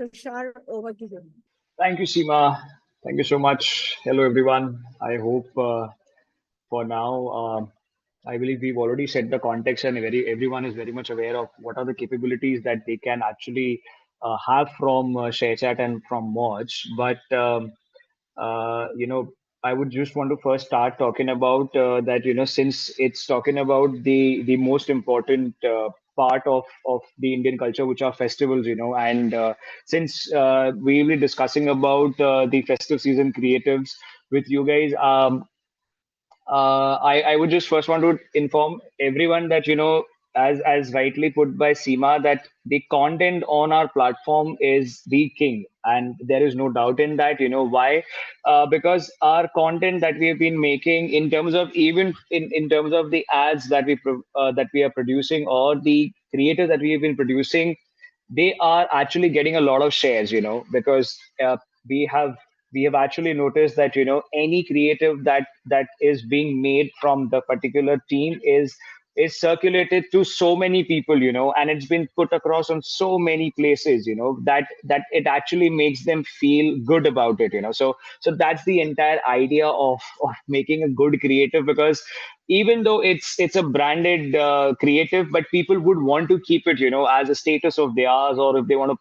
Tushar, over to you. Thank you, Seema. Thank you so much. Hello, everyone. I hope for now, I believe we've already set the context, and everyone is very much aware of what are the capabilities that they can actually have from ShareChat and from Moj. But you know, I would just want to first start talking about that. Since it's talking about the most important part of the Indian culture, which are festivals. And since we will be discussing about the festive season creatives with you guys, I would just first want to inform everyone that, as rightly put by Seema, that the content on our platform is the king. And there is no doubt in that. Why? Because our content that we have been making, in terms of even in terms of the ads that that we are producing, or the creators that we have been producing, they are actually getting a lot of shares, because we have we have actually noticed that, any creative that is being made from the particular team is circulated to so many people, and it's been put across on so many places, that it actually makes them feel good about it, so that's the entire idea of making a good creative. Because even though it's a branded creative, but people would want to keep it, as a status of theirs, or if they want to,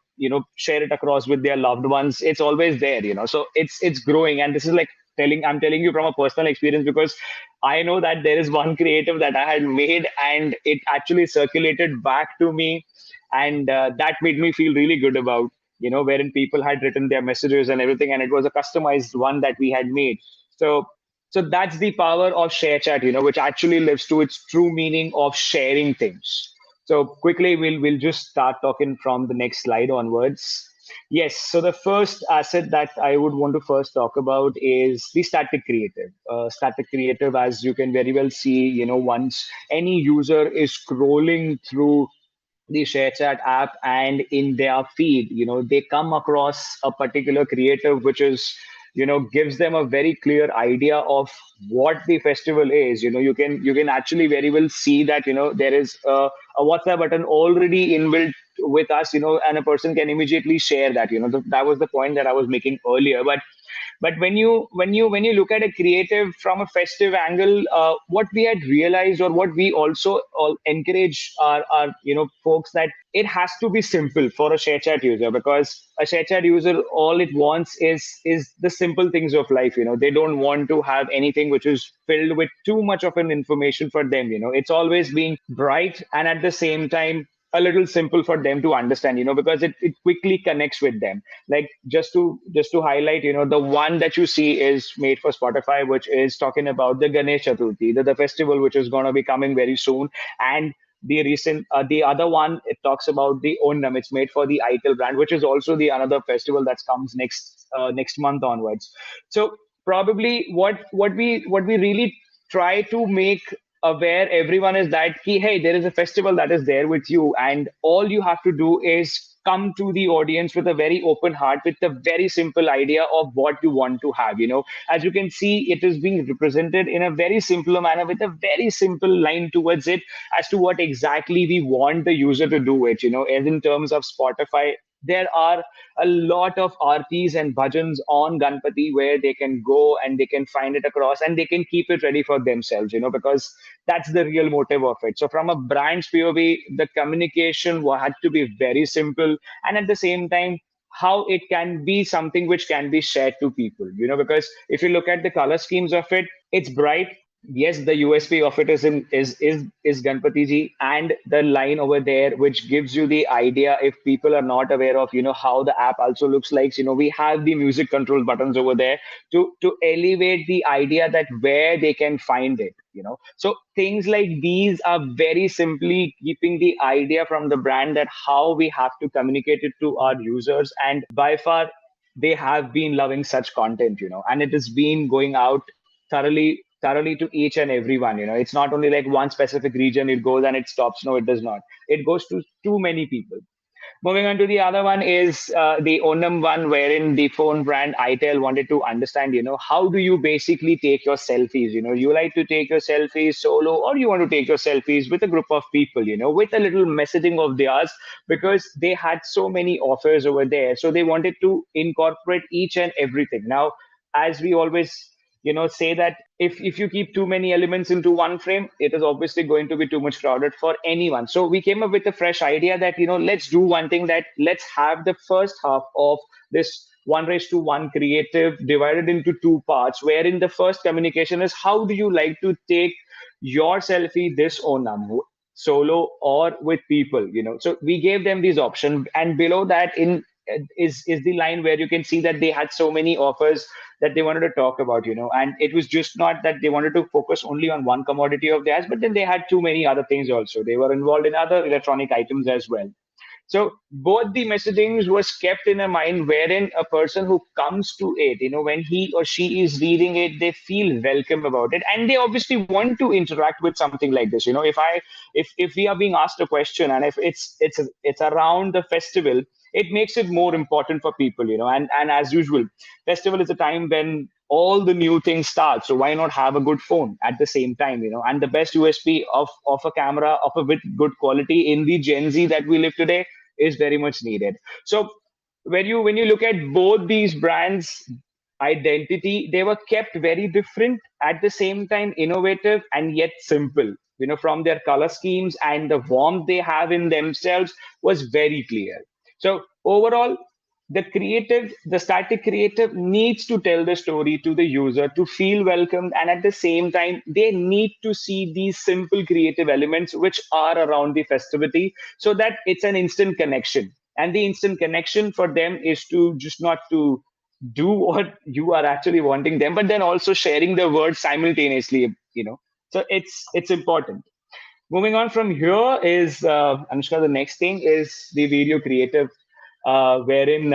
share it across with their loved ones, it's always there, so it's growing. And this is like I'm telling you from a personal experience, because I know that there is one creative that I had made, and it actually circulated back to me, and that made me feel really good about, wherein people had written their messages and everything, and it was a customized one that we had made. So so that's the power of ShareChat, which actually lives to its true meaning of sharing things. So quickly, we'll just start talking from the next slide onwards. Yes, so the first asset that I would want to first talk about is the static creative. Static creative, as you can very well see, once any user is scrolling through the ShareChat app, and in their feed, they come across a particular creative, which is, gives them a very clear idea of what the festival is. You can actually very well see that, there is a WhatsApp button already inbuilt with us, and a person can immediately share that. That was the point that I was making earlier. But when you look at a creative from a festive angle, what we had realized, or what we also all encourage our folks, that it has to be simple for a ShareChat user, because a ShareChat user, all it wants is the simple things of life. They don't want to have anything which is filled with too much of an information for them. It's always being bright, and at the same time a little simple for them to understand, because it quickly connects with them. Like, just to highlight, the one that you see is made for Spotify, which is talking about the Ganesh Chaturthi, the festival which is going to be coming very soon. And the other one, it talks about the Onam. It's made for the ITIL brand, which is also the another festival that comes next month onwards. So probably what we really try to make aware everyone is that ki, hey, there is a festival that is there with you, and all you have to do is come to the audience with a very open heart, with a very simple idea of what you want to have. As you can see, it is being represented in a very simple manner, with a very simple line towards it, as to what exactly we want the user to do it. As in terms of Spotify, there are a lot of artis and bhajans on Ganpati, where they can go and they can find it across, and they can keep it ready for themselves, because that's the real motive of it. So from a brand's POV, the communication had to be very simple, and at the same time, how it can be something which can be shared to people, because if you look at the color schemes of it, it's bright. Yes, the USP of it is Ganpati ji, and the line over there, which gives you the idea, if people are not aware of, how the app also looks like. We have the music control buttons over there to elevate the idea that where they can find it. So things like these are very simply keeping the idea from the brand, that how we have to communicate it to our users, and by far they have been loving such content, and it has been going out thoroughly to each and everyone. It's not only like one specific region it goes and it stops. No, it does not. It goes to too many people. Moving on to the other one is the Onam one, wherein the phone brand ITEL wanted to understand, how do you basically take your selfies? You like to take your selfies solo, or you want to take your selfies with a group of people, with a little messaging of theirs, because they had so many offers over there. So they wanted to incorporate each and everything. Now, as we always say that if you keep too many elements into one frame, it is obviously going to be too much crowded for anyone. So we came up with a fresh idea that let's do one thing, that let's have the first half of this 1:1 creative divided into two parts, wherein the first communication is how do you like to take your selfie this Onam, solo or with people. So we gave them these options, and below that in is the line where you can see that they had so many offers that they wanted to talk about, and it was just not that they wanted to focus only on one commodity of theirs, but then they had too many other things also. They were involved in other electronic items as well. So both the messagings was kept in a mind, wherein a person who comes to it, when he or she is reading it, they feel welcome about it, and they obviously want to interact with something like this. If we are being asked a question, and if it's around the festival, it makes it more important for people. And as usual, festival is a time when all the new things start. So why not have a good phone at the same time? And the best USP of a camera of a bit good quality in the Gen Z that we live today is very much needed. So when you look at both these brands identity, they were kept very different, at the same time innovative and yet simple. From their color schemes, and the warmth they have in themselves was very clear. So overall, the static creative needs to tell the story to the user to feel welcomed, and at the same time they need to see these simple creative elements which are around the festivity, so that it's an instant connection. And the instant connection for them is to just not to do what you are actually wanting them, but then also sharing the words simultaneously. So it's important. Moving on from here is Anushka. The next thing is the video creative, wherein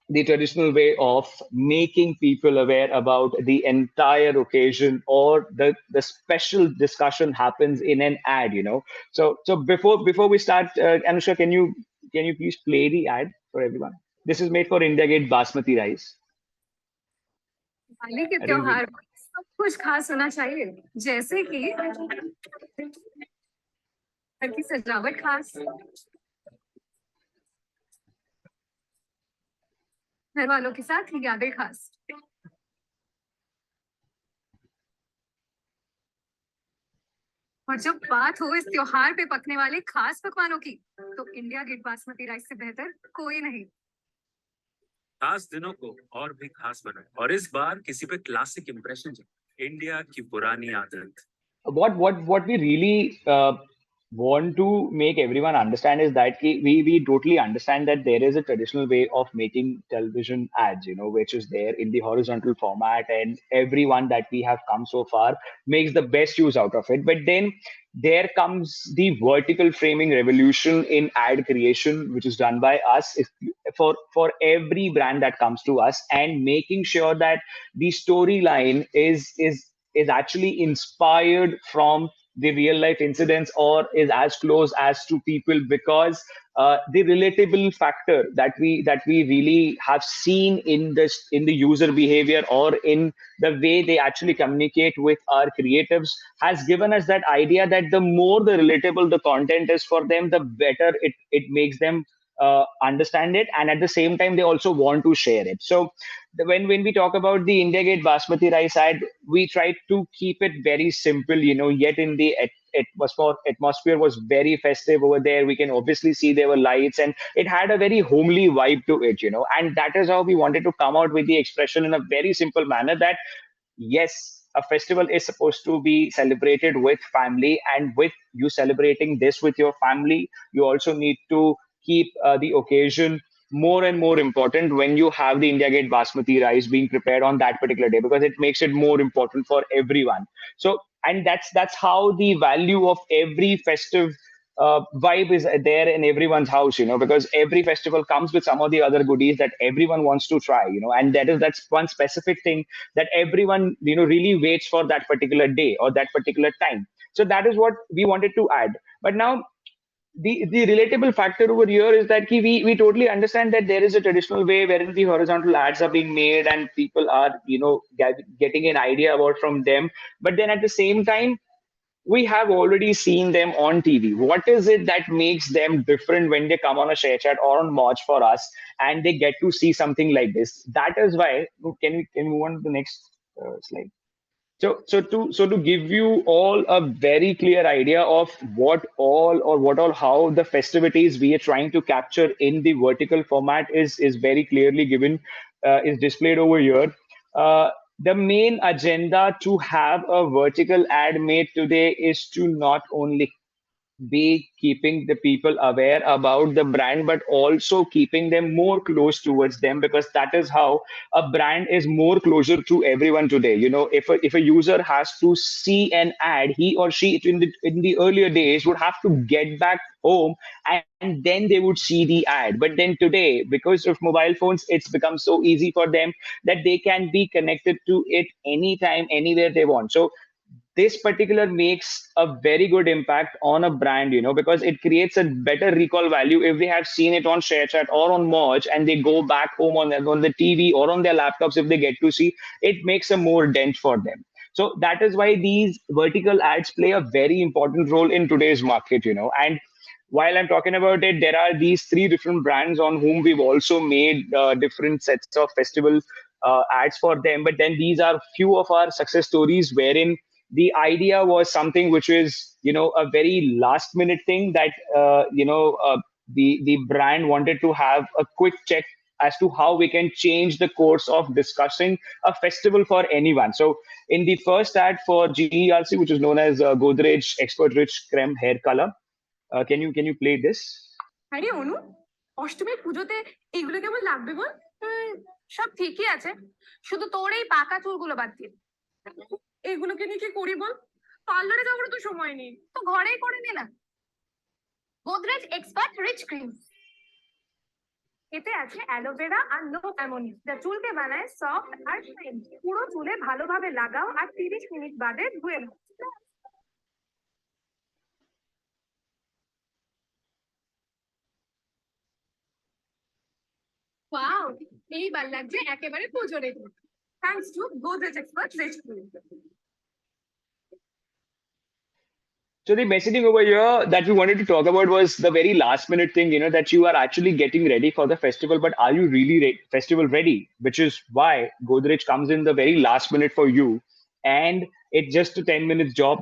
the traditional way of making people aware about the entire occasion, or the special discussion happens in an ad. So before we start, Anushka, can you please play the ad for everyone? This is made for India Gate basmati rice. Diwali के I think त्योहार पर सब कुछ खास होना चाहिए, जैसे कि घर की सजावट खास, घर वालों के साथ यादें खास। और जब बात हो इस त्योहार पे पकने वाले खास पकवानों की, तो इंडिया गेट बासमती राइस से बेहतर कोई नहीं। खास दिनों को और भी खास बनाए, और इस बार किसी पे क्लासिक इंप्रेशन, इंडिया की पुरानी आदत। What we really want to make everyone understand is that we totally understand that there is a traditional way of making television ads, which is there in the horizontal format, and everyone that we have come so far makes the best use out of it. But then there comes the vertical framing revolution in ad creation, which is done by us, for every brand that comes to us, and making sure that the storyline is actually inspired from the real life incidents, or is as close as to people, because the relatable factor that we really have seen in the user behavior, or in the way they actually communicate with our creatives, has given us that idea that the more the relatable the content is for them, the better it makes them understand it, and at the same time they also want to share it. So when we talk about the India Gate basmati rice ad, we try to keep it very simple, yet in the atmosphere was very festive over there. We can obviously see there were lights, and it had a very homely vibe to it, and that is how we wanted to come out with the expression in a very simple manner, that yes, a festival is supposed to be celebrated with family, and with you celebrating this with your family, you also need to keep the occasion more and more important when you have the India Gate basmati rice being prepared on that particular day, because it makes it more important for everyone. So, and that's how the value of every festive vibe is there in everyone's house, because every festival comes with some of the other goodies that everyone wants to try, and that's one specific thing that everyone, really waits for that particular day or that particular time. So that is what we wanted to add. But now the relatable factor over here is that we totally understand that there is a traditional way wherein the horizontal ads are being made and people are getting an idea about from them, but then at the same time we have already seen them on TV. What is it that makes them different when they come on a ShareChat or on Moj for us and they get to see something like this? That is why, can we move on to the next slide? So to give you all a very clear idea of how the festivities we are trying to capture in the vertical format is very clearly given, is displayed over here. Uh, the main agenda to have a vertical ad made today is to not only be keeping the people aware about the brand, but also keeping them more close towards them, because that is how a brand is more closer to everyone today. If a user has to see an ad, he or she in the earlier days would have to get back home and then they would see the ad. But then today, because of mobile phones, it's become so easy for them that they can be connected to it anytime, anywhere they want. So this particular makes a very good impact on a brand, because it creates a better recall value. If they have seen it on ShareChat or on Merge and they go back home on the TV or on their laptops, if they get to see, it makes a more dent for them. So that is why these vertical ads play a very important role in today's market, and while I'm talking about it, there are these three different brands on whom we've also made different sets of festival ads for them. But then these are few of our success stories wherein the idea was something which is a very last minute thing that the brand wanted to have a quick check as to how we can change the course of discussing a festival for anyone. So in the first ad for GERC, which is known as Godrej Expert Rich Creme Hair Color, can you play this? আরে অনু, অষ্টমীর পুজোতে এগুলো কেমন লাগবে বল? সব ঠিকই আছে, শুধু তোর এই পাকা চুলগুলো বাদ দিয়ে। এগুলোকে নিয়ে কি করি বল? পার্লারে যাওয়ার তো সময় নেই, তো ঘরেই করে নে না। গোদরেজ এক্সপার্ট রিচ ক্রিম, এতে আছে অ্যালোভেরা আর নো অ্যামোনিয়া, যা চুলকে বানায় সফট আর শাইন। পুরো চুলে ভালোভাবে লাগাও আর 30 মিনিট বাদে ধুয়ে নাও। ওয়াও, এইবার লাগছে একেবারে পুজোরে। Thanks to Godrej expert rich cream. So the messaging over here that we wanted to talk about was the very last minute thing, that you are actually getting ready for the festival, but are you really festival ready? Which is why Godrej comes in the very last minute for you, and it's just a 10 minutes job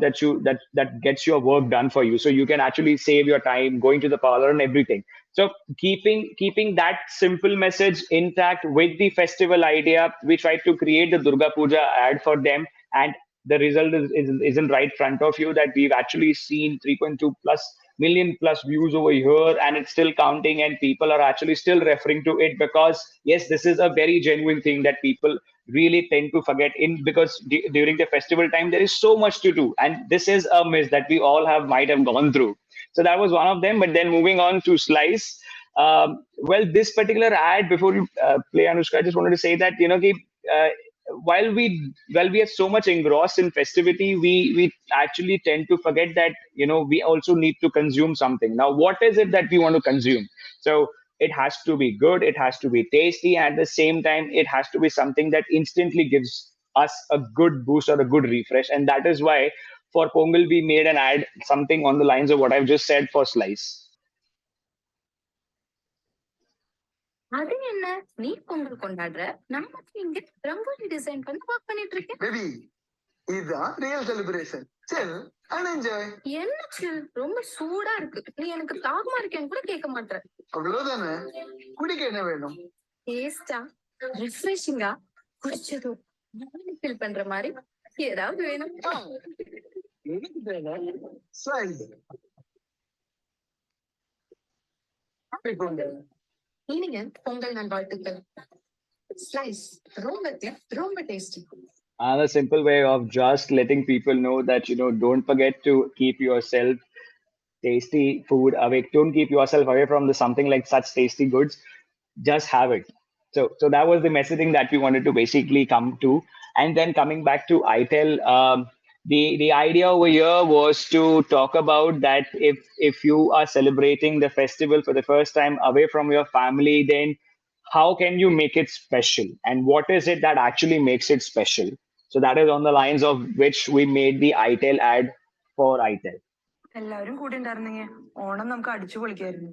that gets your work done for you. So you can actually save your time going to the parlor and everything. So keeping that simple message intact with the festival idea, we tried to create the Durga Puja ad for them, and the result is in right front of you, that we've actually seen 3.2 plus million plus views over here, and it's still counting, and people are actually still referring to it, because yes, this is a very genuine thing that people really tend to forget in, because during the festival time there is so much to do, and this is a miss that we all might have gone through. So that was one of them. But then moving on to Slice, well, this particular ad, before you play, Anushka, I just wanted to say that uh, while we are so much engrossed in festivity, we actually tend to forget that we also need to consume something. Now, what is it that we want to consume? So it has to be good, it has to be tasty, and at the same time, it has to be something that instantly gives us a good boost or a good refresh. And that is why for Pongal we made an ad, something on the lines of what I've just said for Slice. அது என்ன, நீ பொங்கல் கொண்டாடுற, நான் மட்டும் இங்க rangoli design பண்ணி work பண்ணிட்டு இருக்கேன். பேபி, இதுதான் real celebration. Chill and enjoy. என்ன சில், ரொம்ப சூடா இருக்கு. நீ எனக்கு தாகமா இருக்கேன்னு கூட கேட்க மாட்டேற. அவ்வளவுதானே. குடிக்க என்ன வேணும்? டேஸ்டா, ரிஃப்ரெஷிங்கா, குடிச்சதும் ஃபீல் பண்ற மாதிரி ஏதாவது வேணும். எனக்கு தேவை ஸ்லைஸ். ஹாப்பி பொங்கல். இனிங்க பொங்கல் நல்வாழ்த்துக்கள். ஸ்லைஸ் ரொம்ப tasty. Another simple way of just letting people know that don't forget to keep yourself tasty food away. Don't keep yourself away from something like such tasty goods. Just have it. So that was the messaging that we wanted to basically come to. And then coming back to ITEL, the idea over here was to talk about that if you are celebrating the festival for the first time away from your family, then how can you make it special, and what is it that actually makes it special? So that is on the lines of which we made the ITEL ad for ITEL. എല്ലാവരും കൂടി ഉണ്ടായിരുന്നെങ്കിൽ ഓണം നമുക്ക് അടിച്ചു പൊളിക്കായിരുന്നു.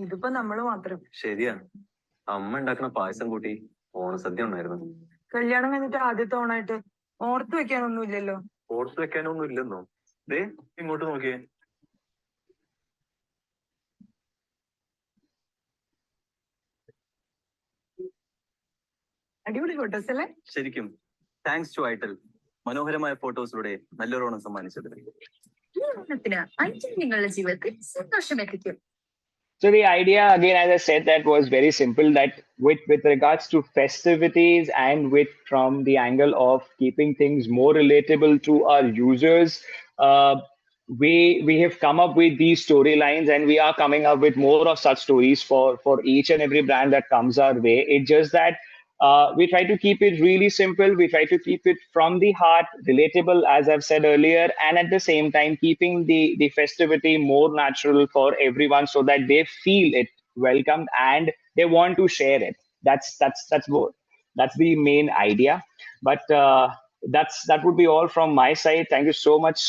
ഇതിപ്പോ നമ്മള് മാത്രം. ശരിയാ, അമ്മ ഉണ്ടാക്കുന്ന പായസം കൂട്ടി ഓണസദ്യ ഉണ്ടായിരുന്നു. കല്യാണം കഴിഞ്ഞിട്ട് ആദ്യത്തെ ഓണായിട്ട് ഓർത്ത് വെക്കാനൊന്നും ഇല്ലല്ലോ. ഓർത്ത് വെക്കാനൊന്നും ഇല്ലെന്നോ? ദേ ഇങ്ങോട്ട് നോക്കിയേ. അടിപൊളി ഫോട്ടോസ് അല്ലേ? ശരിക്കും താങ്ക്സ് ടു ഐറ്റൽ, മനോഹരമായ ഫോട്ടോസിലൂടെ നല്ലൊരു ഓണം സമ്മാനിച്ചത്. ഈ ഓണത്തിന് അഞ്ച് നിങ്ങളുടെ ജീവിതത്തിൽ സന്തോഷം എത്തിക്കും. So the idea, again, as I said, that was very simple. That with regards to festivities and with from the angle of keeping things more relatable to our users, we have come up with these storylines, and we are coming up with more of such stories for each and every brand that comes our way. It's just that we try to keep it really simple. We try to keep it from the heart, relatable, as I've said earlier, and at the same time keeping the festivity more natural for everyone, so that they feel it welcomed and they want to share it. That's the main idea. But that would be all from my side. Thank you so much,